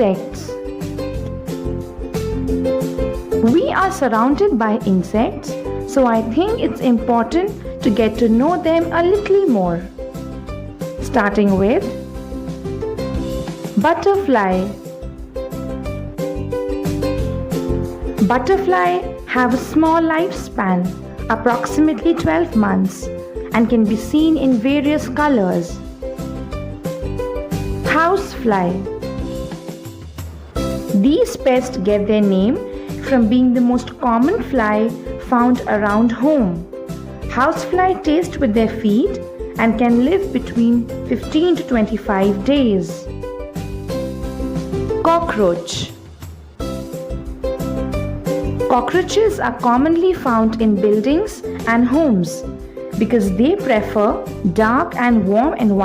Insects. We are surrounded by insects, so I think it's important to get to know them a little more. Starting with butterfly. Butterfly have a small lifespan, approximately 12 months, and can be seen in various colors. Housefly. These pests get their name from being the most common fly found around home. Housefly taste with their feet and can live between 15 to 25 days. Cockroach. Cockroaches are commonly found in buildings and homes because they prefer dark and warm environments.